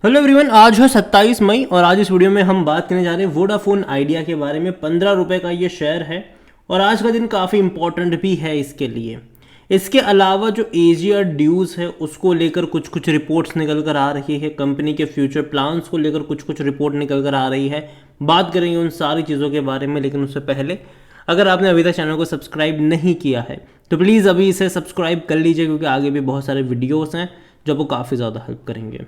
Hello everyone, आज है 27 मई और आज इस वीडियो में हम बात करने जा रहे हैं वोडाफोन आइडिया के बारे में। 15 रुपये का ये शेयर है और आज का दिन काफ़ी इंपॉर्टेंट भी है इसके लिए। इसके अलावा जो एजीआर ड्यूज़ है उसको लेकर कुछ कुछ रिपोर्ट्स निकल कर आ रही है, कंपनी के फ्यूचर प्लान्स को लेकर कुछ कुछ रिपोर्ट निकल कर आ रही है। बात करेंगे उन सारी चीज़ों के बारे में, लेकिन उससे पहले अगर आपने अभी तक चैनल को सब्सक्राइब नहीं किया है तो प्लीज़ अभी इसे सब्सक्राइब कर लीजिए, क्योंकि आगे भी बहुत सारे वीडियोज़ हैं जो आपको काफ़ी ज़्यादा हेल्प करेंगे।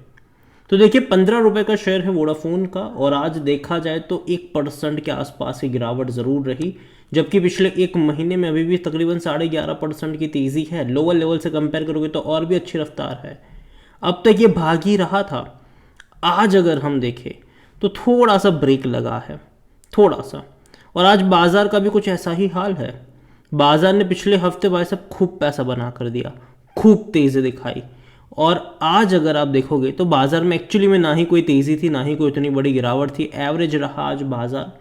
तो देखिए 15 रुपये का शेयर है वोडाफोन का और आज देखा जाए तो 1% के आसपास की गिरावट ज़रूर रही, जबकि पिछले एक महीने में अभी भी तकरीबन 11.5% की तेज़ी है। लोअर लेवल से कंपेयर करोगे तो और भी अच्छी रफ्तार है। अब तक ये भाग ही रहा था। आज अगर हम देखें तो थोड़ा सा ब्रेक लगा है, थोड़ा सा। और आज बाज़ार का भी कुछ ऐसा ही हाल है। बाज़ार ने पिछले हफ्ते भाई साहब खूब पैसा बना कर दिया, खूब तेज़ी दिखाई। और आज अगर आप देखोगे तो बाज़ार में एक्चुअली में ना ही कोई तेज़ी थी, ना ही कोई इतनी बड़ी गिरावट थी। एवरेज रहा आज बाज़ार।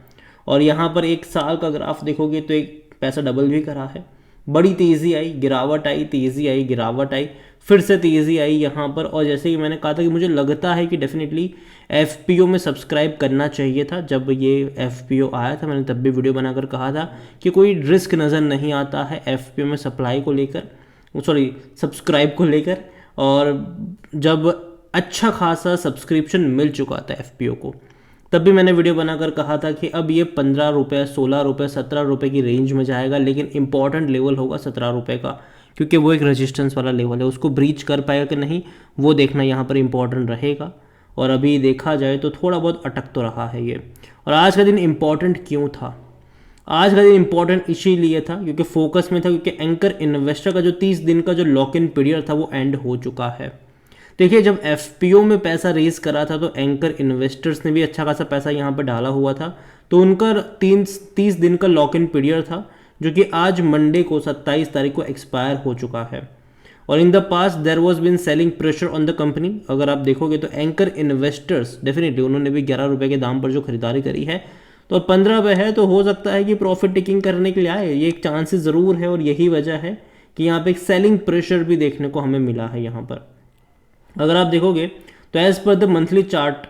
और यहाँ पर एक साल का ग्राफ देखोगे तो एक पैसा डबल भी करा है। बड़ी तेज़ी आई, गिरावट आई, तेज़ी आई, गिरावट आई, फिर से तेज़ी आई यहाँ पर। और जैसे कि मैंने कहा था कि मुझे लगता है कि डेफिनेटली एफपीओ में सब्सक्राइब करना चाहिए था। जब ये एफपीओ आया था मैंने तब भी वीडियो बनाकर कहा था कि कोई रिस्क नज़र नहीं आता है एफपीओ में सप्लाई को लेकर, सब्सक्राइब को लेकर। और जब अच्छा खासा सब्सक्रिप्शन मिल चुका था एफपीओ को, तब भी मैंने वीडियो बनाकर कहा था कि अब ये 15 रुपये, 16 रुपये, 17 रुपये की रेंज में जाएगा, लेकिन इंपॉर्टेंट लेवल होगा 17 रुपये का, क्योंकि वो एक रेजिस्टेंस वाला लेवल है। उसको ब्रीच कर पाएगा कि नहीं वो देखना यहाँ पर इंपॉर्टेंट रहेगा। और अभी देखा जाए तो थोड़ा बहुत अटक तो रहा है ये। और आज का दिन इम्पॉर्टेंट क्यों था? आज का दिन इंपॉर्टेंट इसीलिए था क्योंकि फोकस में था, क्योंकि एंकर इन्वेस्टर का जो 30 दिन का जो लॉक इन पीरियड था वो एंड हो चुका है। देखिए जब एफपीओ में पैसा रेज करा था तो एंकर इन्वेस्टर्स ने भी अच्छा खासा पैसा यहाँ पर डाला हुआ था, तो उनका 30 दिन का लॉक इन पीरियड था, जो कि आज मंडे को 27 तारीख को एक्सपायर हो चुका है। और in the past there was been selling pressure on the company. अगर आप देखोगे तो एंकर इन्वेस्टर्स डेफिनेटली उन्होंने भी 11 रुपये के दाम पर जो खरीदारी करी है, तो 15 पे है, तो हो सकता है कि प्रॉफिट टेकिंग करने के लिए आए, ये एक चांसेस ज़रूर है। और यही वजह है कि यहाँ पे एक सेलिंग प्रेशर भी देखने को हमें मिला है यहाँ पर। अगर आप देखोगे तो as per the monthly chart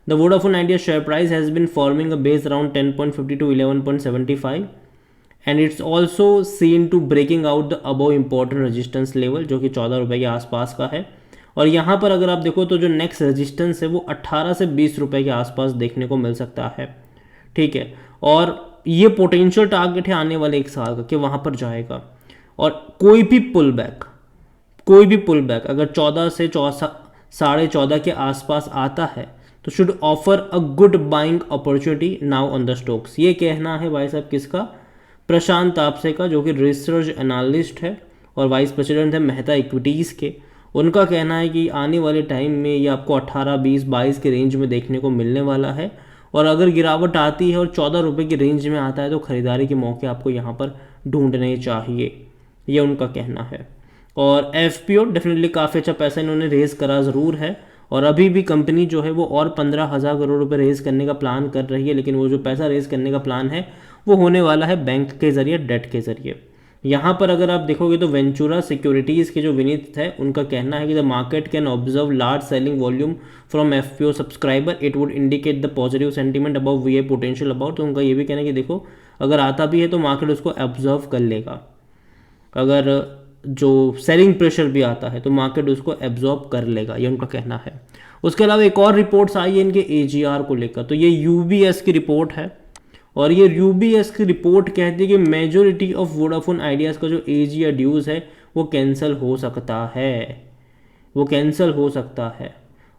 the Vodafone Idea share price has been forming a base around 10.50 to 11.75 and it's also seen to breaking out the above important resistance level, जो कि 14 रुपये के आसपास का है। और यहाँ पर अगर आप देखो तो जो नेक्स्ट रेजिस्टेंस है वो 18 से 20 रुपये के आसपास देखने को मिल सकता है। ठीक है, और ये पोटेंशियल टारगेट है आने वाले एक साल का कि वहाँ पर जाएगा। और कोई भी पुल बैक अगर 14 से 14.5 के आसपास आता है तो should offer a good buying opportunity now on the stocks. ये कहना है भाई साहब किसका? प्रशांत तापसे का, जो कि रिसर्च एनालिस्ट है और वाइस प्रेसिडेंट है मेहता इक्विटीज़ के। उनका कहना है कि आने वाले टाइम में ये आपको 18, 20, 22 के रेंज में देखने को मिलने वाला है। और अगर गिरावट आती है और 14 रुपये की रेंज में आता है तो ख़रीदारी के मौके आपको यहाँ पर ढूंढने चाहिए, ये उनका कहना है। और एफपीओ डेफिनेटली काफ़ी अच्छा पैसा इन्होंने रेज़ करा ज़रूर है, और अभी भी कंपनी जो है वो और 15,000 करोड़ रुपए रेज़ करने का प्लान कर रही है, लेकिन वो जो पैसा रेज़ करने का प्लान है वो होने वाला है बैंक के ज़रिए, डेट के ज़रिए। यहाँ पर अगर आप देखोगे तो वेंचुरा सिक्योरिटीज़ के जो विनीत है उनका कहना है कि the market can observe large selling volume from FPO subscriber, it would indicate the positive sentiment about V A potential about. तो उनका ये भी कहना है कि देखो अगर आता भी है तो मार्केट उसको ऑब्जर्व कर लेगा। अगर जो सेलिंग प्रेशर भी आता है तो मार्केट उसको एब्जॉर्ब कर लेगा, ये उनका कहना है। उसके अलावा एक और रिपोर्ट्स आई है इनके एजीआर को लेकर, तो ये यूबीएस की रिपोर्ट है। और ये यूबीएस की रिपोर्ट कहती है कि मेजोरिटी ऑफ वोडाफोन आइडियाज़ का जो एजीआर ड्यूज़ है वो कैंसिल हो सकता है,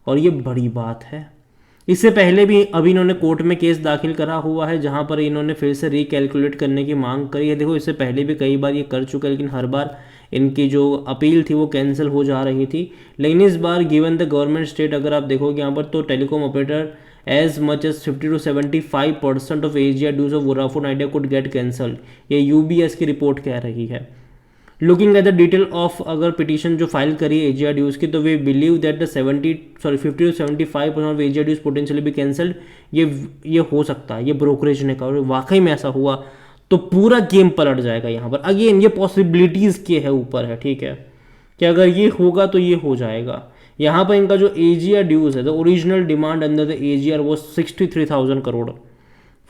और ये बड़ी बात है। इससे पहले भी अभी इन्होंने कोर्ट में केस दाखिल करा हुआ है, जहां पर इन्होंने फिर से रिकैलकुलेट करने की मांग करी है। देखो इससे पहले भी कई बार ये कर चुके हैं, लेकिन हर बार इनकी जो अपील थी वो कैंसिल हो जा रही थी। लेकिन इस बार गिवन द गवर्नमेंट स्टेट, अगर आप देखोगे यहाँ पर तो telecom operator as much as 50 to 75% of AGR dues of Vodafone Idea could get cancelled, ये यूबीएस की रिपोर्ट कह रही है। Looking at the detail of अगर पिटीशन जो फाइल करी है एजीआर ड्यूज की, तो we believe that the 50 to 75% of AGR dues potentially भी कैंसल्ड। ये हो सकता है, ये ब्रोकरेज ने कहा, और वाकई में ऐसा हुआ तो पूरा गेम पलट जाएगा यहाँ पर। अगेन ये पॉसिबिलिटीज़ के है ऊपर है, ठीक है, कि अगर ये होगा तो ये हो जाएगा। यहाँ पर इनका जो AGR ड्यूज है, the original demand under the AGR वो 63,000 करोड़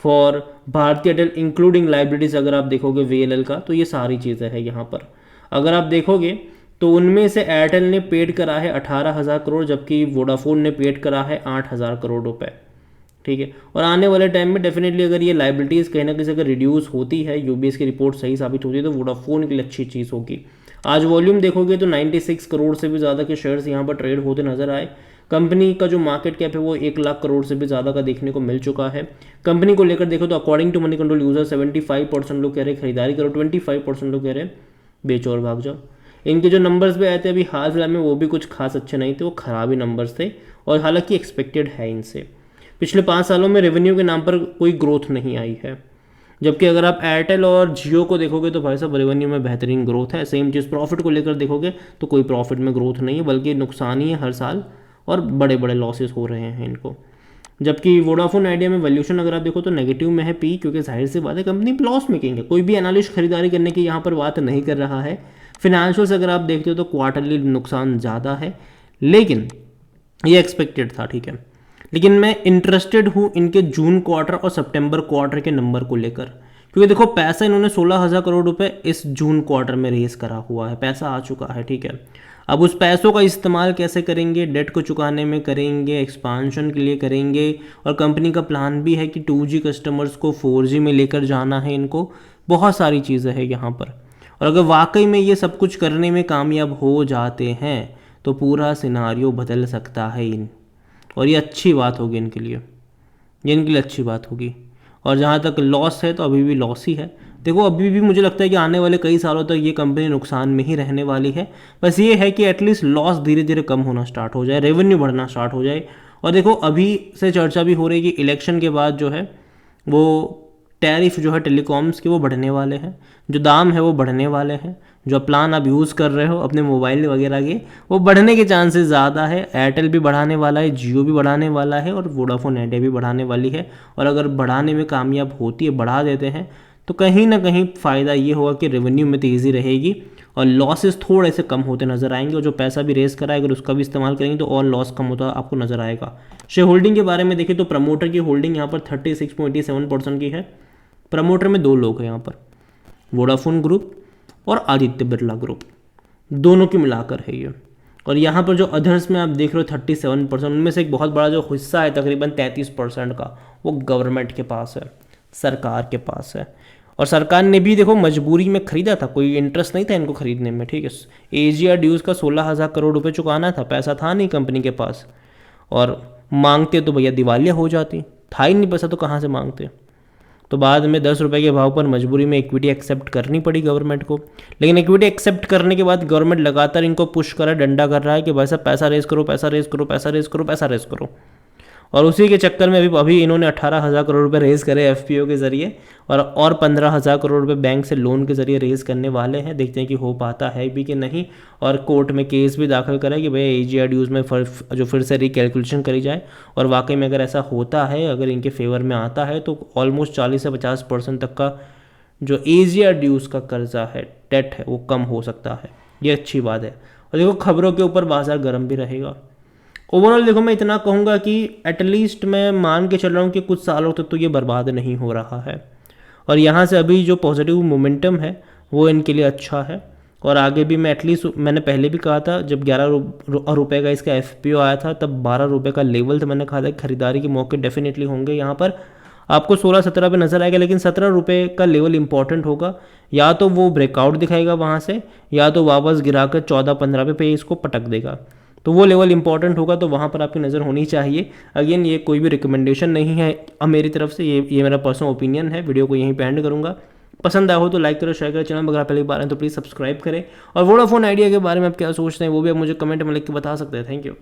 फॉर भारतीय एयरटेल इंक्लूडिंग लाइबिलिटीज। अगर आप देखोगे VLL का, तो ये सारी चीज़ें हैं यहाँ पर। अगर आप देखोगे तो उनमें से एयरटेल ने पेड करा है 18,000 करोड़, जबकि वोडाफोन ने पेड करा है 8,000 करोड़ रुपए, ठीक है। और आने वाले टाइम में डेफिनेटली अगर ये लाइबिलिटीज़ कहीं ना कहीं अगर रिड्यूस होती है, UBS की रिपोर्ट सही साबित होती है, तो वोडाफोन के लिए अच्छी चीज़ होगी। आज वॉल्यूम देखोगे तो 96 करोड़ से भी ज़्यादा के शेयर्स यहाँ पर ट्रेड होते नजर आए। कंपनी का जो मार्केट कैप है वो 1 लाख करोड़ से भी ज़्यादा का देखने को मिल चुका है। कंपनी को लेकर देखो तो according to Moneycontrol user 75% लोग कह रहे हैं खरीदारी करो, 25% लोग कह रहे हैं बेचो और भाग जाओ। इनके जो नंबर्स भी आए थे अभी हाल फिलहाल में, वो भी कुछ खास अच्छे नहीं थे, वो खराब ही नंबर्स थे, और हालांकि एक्सपेक्टेड है इनसे। पिछले 5 सालों में रेवेन्यू के नाम पर कोई ग्रोथ नहीं आई है, जबकि अगर आप एयरटेल और जियो को देखोगे तो भाई साहब रेवेन्यू में बेहतरीन ग्रोथ है। सेम चीज़ प्रॉफिट को लेकर देखोगे तो कोई प्रॉफिट में ग्रोथ नहीं है, बल्कि नुकसान ही है हर साल, और बड़े बड़े लॉसेस हो रहे हैं इनको। जबकि वोडाफोन आइडिया में वैल्यूशन अगर आप देखो तो नेगेटिव में है P, क्योंकि जाहिर सी बात है कंपनी लॉस मेकिंग है। कोई भी एनालिस्ट खरीदारी करने की यहाँ पर बात नहीं कर रहा है। फिनेंशियल्स अगर आप देखते हो तो क्वार्टरली नुकसान ज़्यादा है, लेकिन ये एक्सपेक्टेड था, ठीक है। लेकिन मैं इंटरेस्टेड हूँ इनके जून क्वार्टर और सितंबर क्वार्टर के नंबर को लेकर, क्योंकि देखो पैसा इन्होंने 16,000 करोड़ रुपए इस जून क्वार्टर में रेज करा हुआ है, पैसा आ चुका है, ठीक है। अब उस पैसों का इस्तेमाल कैसे करेंगे? डेट को चुकाने में करेंगे, एक्सपांशन के लिए करेंगे, और कंपनी का प्लान भी है कि 2G कस्टमर्स को 4G में लेकर जाना है इनको। बहुत सारी चीज़ें हैं यहाँ पर, और अगर वाकई में ये सब कुछ करने में कामयाब हो जाते हैं तो पूरा सिनारियो बदल सकता है और ये अच्छी बात होगी इनके लिए, ये इनके लिए अच्छी बात होगी। और जहाँ तक लॉस है तो अभी भी लॉस ही है। देखो अभी भी मुझे लगता है कि आने वाले कई सालों तक ये कंपनी नुकसान में ही रहने वाली है। बस ये है कि एटलीस्ट लॉस धीरे धीरे कम होना स्टार्ट हो जाए, रेवेन्यू बढ़ना स्टार्ट हो जाए। और देखो अभी से चर्चा भी हो रही है कि इलेक्शन के बाद जो है वो टैरिफ जो है टेलीकॉम्स के वो बढ़ने वाले हैं, जो दाम है वो बढ़ने वाले हैं, जो प्लान आप यूज़ कर रहे हो अपने मोबाइल वगैरह के वो बढ़ने के चांसेस ज़्यादा है। एयरटेल भी बढ़ाने वाला है, जियो भी बढ़ाने वाला है, और वोडाफोन आइडिया भी बढ़ाने वाली है। और अगर बढ़ाने में कामयाब होती है, बढ़ा देते हैं, तो कहीं ना कहीं फ़ायदा ये होगा कि रेवेन्यू में तेज़ी रहेगी और लॉसेस थोड़े से कम होते नज़र आएंगे। और जो पैसा भी रेस करा है अगर उसका भी इस्तेमाल करेंगे तो और लॉस कम होता आपको नज़र आएगा। शेयर होल्डिंग के बारे में देखें तो प्रमोटर की होल्डिंग यहाँ पर 36.87% की है। प्रमोटर में 2 लोग हैं यहाँ पर, वोडाफोन ग्रुप और आदित्य बिरला ग्रुप, दोनों की मिलाकर है ये। और यहाँ पर जो अदर्स में आप देख रहे हो 37%, उनमें से एक बहुत बड़ा जो हिस्सा है तकरीबन 33% का वो गवर्नमेंट के पास है, सरकार के पास है। और सरकार ने भी देखो मजबूरी में खरीदा था, कोई इंटरेस्ट नहीं था इनको खरीदने में, ठीक है। AGR ड्यूज का 16,000 करोड़ रुपए चुकाना था, पैसा था नहीं कंपनी के पास, और मांगते तो भैया दिवालिया हो जाती, था ही नहीं पैसा तो कहाँ से मांगते। तो बाद में 10 रुपये के भाव पर मजबूरी में इक्विटी एक्सेप्ट करनी पड़ी गवर्नमेंट को। लेकिन इक्विटी एक्सेप्ट करने के बाद गवर्नमेंट लगातार इनको पुश कर रहा है, डंडा कर रहा है कि भाई साहब पैसा रेज करो, पैसा रेज करो, पैसा रेज करो, पैसा रेज करो। और उसी के चक्कर में अभी इन्होंने 18,000 करोड़ रुपए रेज करे FPO के जरिए, और 15,000 करोड़ रुपए बैंक से लोन के जरिए रेज करने वाले हैं। देखते हैं कि हो पाता है भी कि नहीं। और कोर्ट में केस भी दाखिल करा कि भाई AGR ड्यूज में जो फिर से रिकैलकुलेशन करी जाए, और वाकई में अगर ऐसा होता है, अगर इनके फेवर में आता है, तो ऑलमोस्ट 40 से 50% तक का जो AGR ड्यूज का कर्जा है, डेट है, वो कम हो सकता है। ये अच्छी बात है। और देखो खबरों के ऊपर बाजार गर्म भी रहेगा। ओवरऑल देखो मैं इतना कहूँगा कि एटलीस्ट मैं मान के चल रहा हूँ कि कुछ सालों तक तो ये बर्बाद नहीं हो रहा है, और यहाँ से अभी जो पॉजिटिव मोमेंटम है वो इनके लिए अच्छा है। और आगे भी मैं एटलीस्ट, मैंने पहले भी कहा था जब 11 रुपये का इसका FPO आया था तब 12 रुपये का लेवल था, मैंने कहा था खरीदारी के मौके डेफिनेटली होंगे। यहाँ पर आपको 16-17 पे नज़र आएगा, लेकिन 17 रुपये का लेवल इंपॉर्टेंट होगा। या तो वो ब्रेकआउट दिखाएगा वहाँ से, या तो वापस गिराकर 14-15 पे इसको पटक देगा, तो वो लेवल इंपॉर्टेंट होगा, तो वहाँ पर आपकी नज़र होनी चाहिए। अगेन ये कोई भी रिकमेंडेशन नहीं है मेरी तरफ से, ये मेरा पर्सनल ओपिनियन है। वीडियो को यहीं पे एंड करूँगा। पसंद आया हो तो लाइक करो, शेयर करो, चैनल अगर पहली बार है तो प्लीज़ सब्सक्राइब करें। और वोडाफोन आइडिया के बारे में आप क्या सोचते हैं वो भी आप मुझे कमेंट में लिख के बता सकते हैं। Thank you.